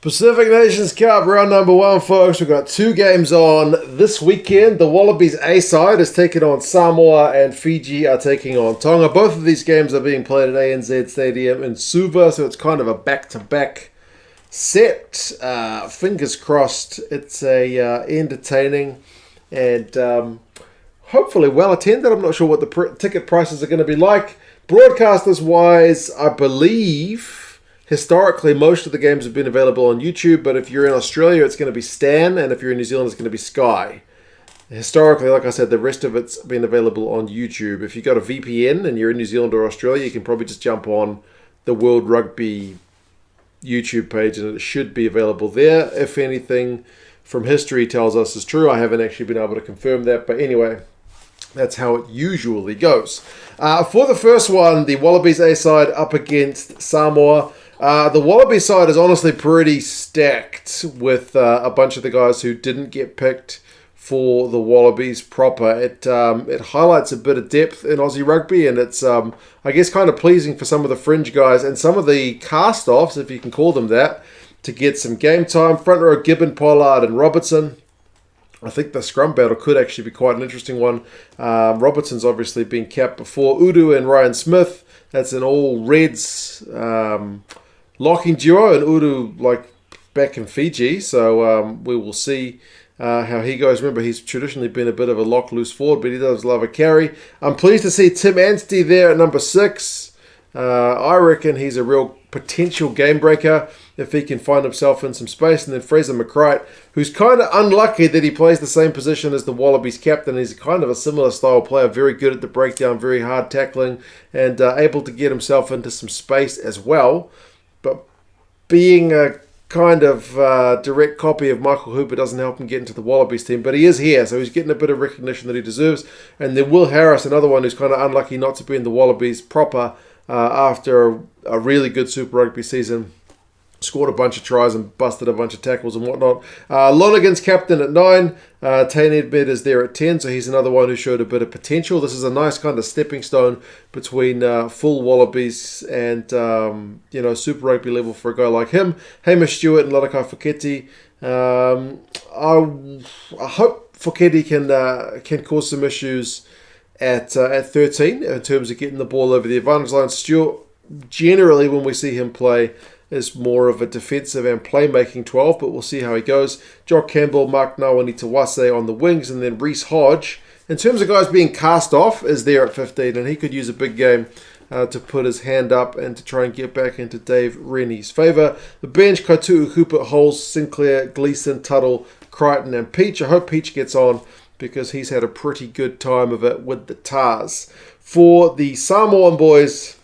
Pacific Nations Cup round number 1, folks. We've got 2 games on this weekend. The Wallabies A side is taking on Samoa and Fiji are taking on Tonga. Both of these games are being played at ANZ Stadium in Suva, so it's kind of a back-to-back set. Fingers crossed it's a entertaining and hopefully well attended. I'm not sure what the ticket prices are going to be like. Broadcasters-wise, I believe historically, most of the games have been available on YouTube, but if you're in Australia, it's going to be Stan, and if you're in New Zealand, it's going to be Sky. Historically, like I said, the rest of it's been available on YouTube. If you've got a VPN and you're in New Zealand or Australia, you can probably just jump on the World Rugby YouTube page, and it should be available there. If anything from history tells us is true, I haven't actually been able to confirm that, but anyway, that's how it usually goes. For the first one, the Wallabies A side up against Samoa. The Wallabies side is honestly pretty stacked with a bunch of the guys who didn't get picked for the Wallabies proper. It highlights a bit of depth in Aussie rugby, and it's, I guess, kind of pleasing for some of the fringe guys and some of the cast-offs, if you can call them that, to get some game time. Front row, Gibbon, Pollard and Robertson. I think the scrum battle could actually be quite an interesting one. Robertson's obviously been capped before. Udu and Ryan Smith. That's an all Reds locking duo, and Udu like back in Fiji. So we will see how he goes. Remember, he's traditionally been a bit of a lock loose forward, but he does love a carry. I'm pleased to see Tim Anstey there at number 6. I reckon he's a real potential game breaker if he can find himself in some space. And then Fraser McCright, who's kind of unlucky that he plays the same position as the Wallabies captain. He's kind of a similar style player, very good at the breakdown, very hard tackling, and able to get himself into some space as well. But being a kind of direct copy of Michael Hooper doesn't help him get into the Wallabies team, but he is here, so he's getting a bit of recognition that he deserves. And then Will Harris, another one who's kind of unlucky not to be in the Wallabies proper after a really good Super Rugby season. Scored a bunch of tries and busted a bunch of tackles and whatnot. Lonergan's captain at 9. Tane Edmed is there at 10, so he's another one who showed a bit of potential. This is a nice kind of stepping stone between full Wallabies and Super Rugby level for a guy like him. Hamish Stewart and Lalakai Foketi. I hope Foketi can cause some issues at 13 in terms of getting the ball over the advantage line. Stewart, generally when we see him play, is more of a defensive and playmaking 12, but we'll see how he goes. Jock Campbell, Mark Nawani-Tawase on the wings, and then Reece Hodge, in terms of guys being cast off, is there at 15, and he could use a big game to put his hand up and to try and get back into Dave Rennie's favour. The bench, Kautu, Hooper, Holes, Sinclair, Gleeson, Tuttle, Crichton, and Peach. I hope Peach gets on because he's had a pretty good time of it with the Tars. For the Samoan boys,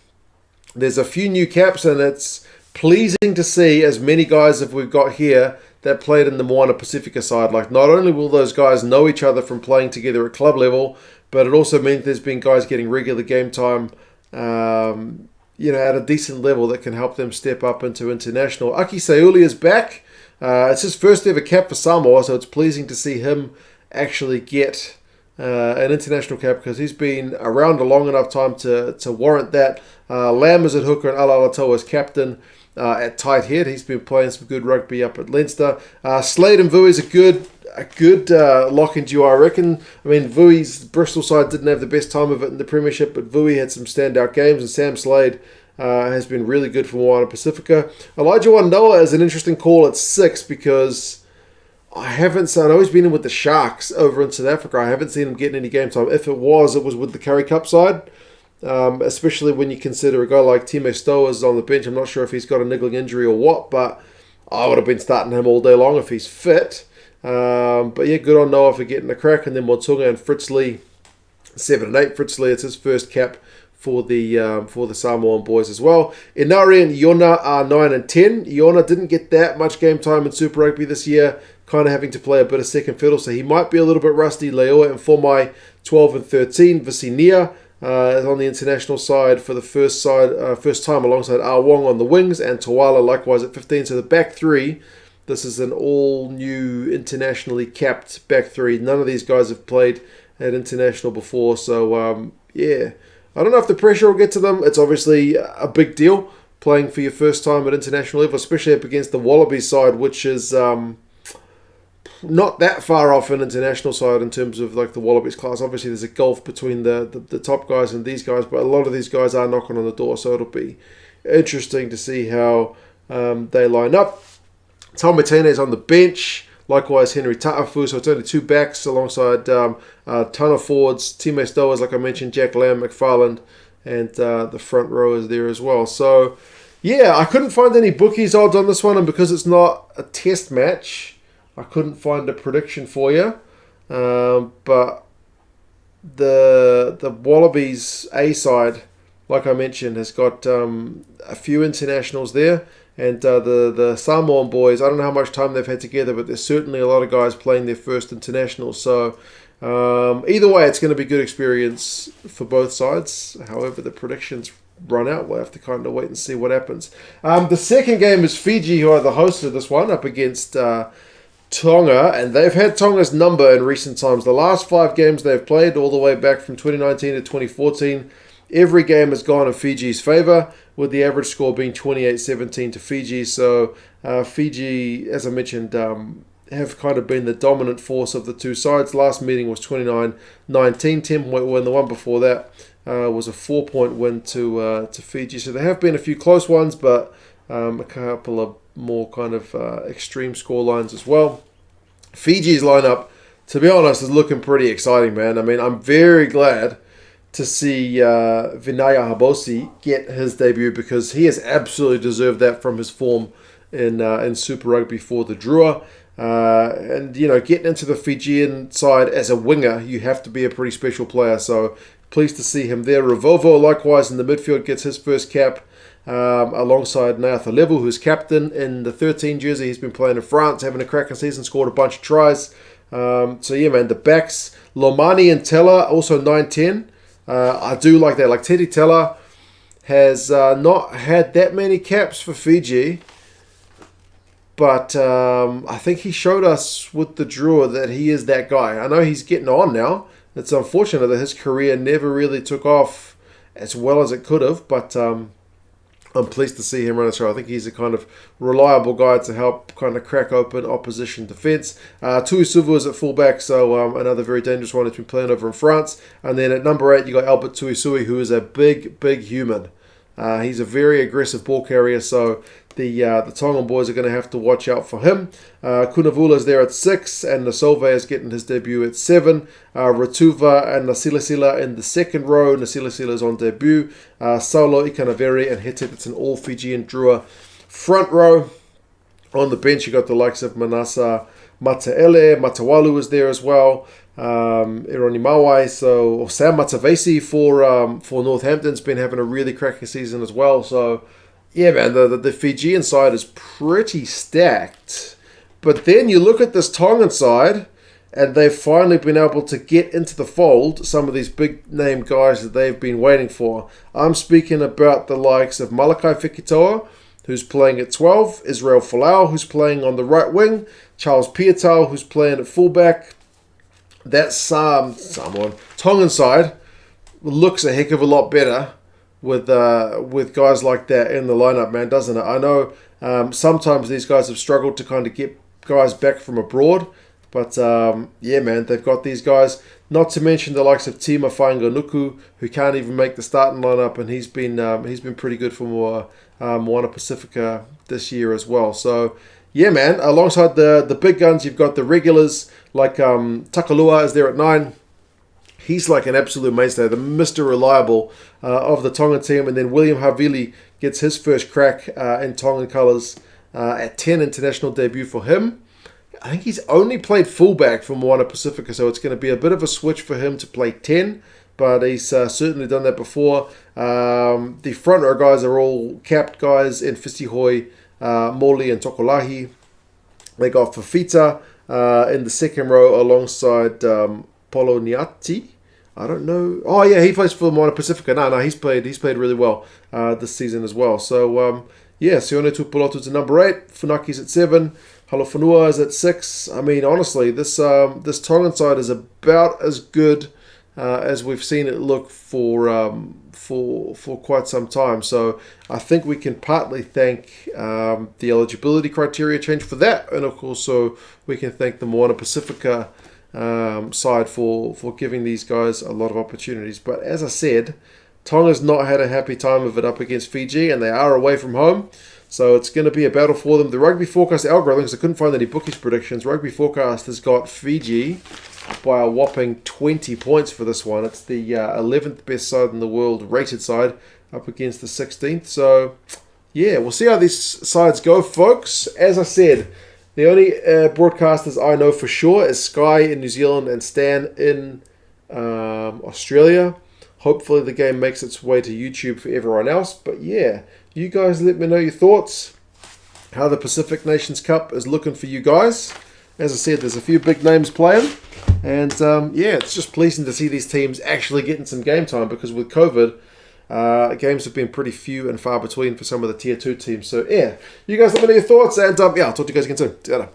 there's a few new caps, and it's pleasing to see as many guys as we've got here that played in the Moana Pacifica side. Like, not only will those guys know each other from playing together at club level, but it also means there's been guys getting regular game time, at a decent level that can help them step up into international. Aki Sauli is back. It's his first ever cap for Samoa, so it's pleasing to see him actually get an international cap because he's been around a long enough time to warrant that. Lamb is at hooker and Alalatoa is captain. At tight head, he's been playing some good rugby up at Leinster. Slade and Vui's a good locking duo, I reckon. I mean, Vui's Bristol side didn't have the best time of it in the Premiership, but Vui had some standout games, and Sam Slade has been really good for Moana Pacifica. Elijah Wandoa is an interesting call at 6 because I know he's been in with the Sharks over in South Africa. I haven't seen him getting any game time. If it was with the Curry Cup side. Especially when you consider a guy like Time Stoa is on the bench. I'm not sure if he's got a niggling injury or what, but I would have been starting him all day long if he's fit. But yeah, good on Noah for getting a crack. And then Motunga and Fritz Lee, 7 and 8. Fritz Lee, it's his first cap for the Samoan boys as well. Inari and Iona are 9 and 10. Iona didn't get that much game time in Super Rugby this year, kind of having to play a bit of second fiddle, so he might be a little bit rusty. Leoa and Formai, 12 and 13. Visinia on the international side for the first time alongside Ah Wong on the wings, and Tawala likewise at 15. So the back 3, this is an all-new internationally capped back 3. None of these guys have played at international before, so I don't know if the pressure will get to them. It's obviously a big deal, playing for your first time at international level, especially up against the Wallaby side, which is not that far off an international side in terms of like the Wallabies class. Obviously, there's a gulf between the top guys and these guys, but a lot of these guys are knocking on the door, so it'll be interesting to see how they line up. Tom Martinez on the bench. Likewise, Henry Ta'afu, so it's only 2 backs alongside a ton of forwards. Teammate Stowers, like I mentioned, Jack Lamb, McFarland, and the front row is there as well. So, yeah, I couldn't find any bookies odds on this one, and because it's not a test match, I couldn't find a prediction for you. But the Wallabies A side, like I mentioned, has got a few internationals there. And the Samoan boys, I don't know how much time they've had together, but there's certainly a lot of guys playing their first international. So either way, it's going to be a good experience for both sides. However, the predictions run out. We'll have to kind of wait and see what happens. The second game is Fiji, who are the hosts of this one, up against Tonga. And they've had Tonga's number in recent times. The last 5 games they've played, all the way back from 2019 to 2014, every game has gone in Fiji's favour, with the average score being 28-17 to Fiji. So Fiji, as I mentioned, have kind of been the dominant force of the two sides. Last meeting was 29-19, 10-point win. The one before that was a 4-point win to Fiji. So there have been a few close ones, but a couple of more kind of extreme score lines as well. Fiji's lineup, to be honest, is looking pretty exciting, man. I mean, I'm very glad to see Vinaya Habosi get his debut, because he has absolutely deserved that from his form in Super Rugby for the Drua. And, you know, getting into the Fijian side as a winger, you have to be a pretty special player. So pleased to see him there. Revovo, likewise, in the midfield, gets his first cap alongside Naatha Level, who's captain in the 13 jersey. He's been playing in France, having a cracking season, scored a bunch of tries. So, yeah, man, the backs, Lomani and Teller, also 9-10. I do like that. Like, Teddy Teller has not had that many caps for Fiji, but I think he showed us with the Drua that he is that guy. I know he's getting on now. It's unfortunate that his career never really took off as well as it could have, but I'm pleased to see him run a show. I think he's a kind of reliable guy to help kind of crack open opposition defence. Tuisuvu is at fullback, so another very dangerous one who's been playing over in France. And then at number 8, you got Albert Tuisui, who is a big human. He's a very aggressive ball carrier, so the Tongan boys are going to have to watch out for him. Kunavula's there at 6, and Nasove is getting his debut at 7. Ratuva and Nasilasila in the second row. Nasilasila is on debut. Saulo Ikanaveri and Hetet, it's an all Fijian Drua front row. On the bench, you got the likes of Manasa Mataele. Matawalu is there as well. Ironi Mawai, so Sam Matavesi for Northampton's been having a really cracking season as well. So yeah, man, the Fijian side is pretty stacked. But then you look at this Tongan side, and they've finally been able to get into the fold some of these big name guys that they've been waiting for. I'm speaking about the likes of Malakai Fekitoa, who's playing at 12, Israel Folau, who's playing on the right wing, Charles Piatal, who's playing at fullback. That Samoan Tongan side looks a heck of a lot better with guys like that in the lineup, man, doesn't it? I know sometimes these guys have struggled to kind of get guys back from abroad, but yeah, man, they've got these guys. Not to mention the likes of Tima Whainganuku, who can't even make the starting lineup, and he's been pretty good for Moana Pacifica this year as well. So yeah, man, alongside the big guns, you've got the regulars like Takalua is there at 9. He's like an absolute mainstay, the Mr. Reliable of the Tongan team. And then William Havili gets his first crack in Tongan colours at 10, international debut for him. I think he's only played fullback for Moana Pacifica, so it's going to be a bit of a switch for him to play 10. But he's certainly done that before. The front row guys are all capped guys in Fisihoi, Moli and Tokolahi. They got Fafita in the second row alongside Poloniati. I don't know. Oh yeah, he plays for Moana Pacifica. No, he's played really well this season as well. So yeah, Sione Tupolotu's at number 8, Funaki's at 7, Halofanua is at 6. I mean, honestly, this Tongan side is about as good as we've seen it look for quite some time. So I think we can partly thank the eligibility criteria change for that, and of course, so we can thank the Moana Pacifica side for giving these guys a lot of opportunities. But as I said, Tonga's not had a happy time of it up against Fiji, and they are away from home. So it's going to be a battle for them. The Rugby Forecast algorithm, because I couldn't find any bookies predictions, Rugby Forecast has got Fiji by a whopping 20 points for this one. It's the 11th best side in the world, rated side, up against the 16th. So, yeah, we'll see how these sides go, folks. As I said, the only broadcasters I know for sure is Sky in New Zealand and Stan in Australia. Hopefully the game makes its way to YouTube for everyone else. But yeah, you guys let me know your thoughts. How the Pacific Nations Cup is looking for you guys. As I said, there's a few big names playing. And yeah, it's just pleasing to see these teams actually getting some game time, because with COVID, games have been pretty few and far between for some of the Tier 2 teams. So yeah, you guys let me know your thoughts, and yeah, I'll talk to you guys again soon. See you later.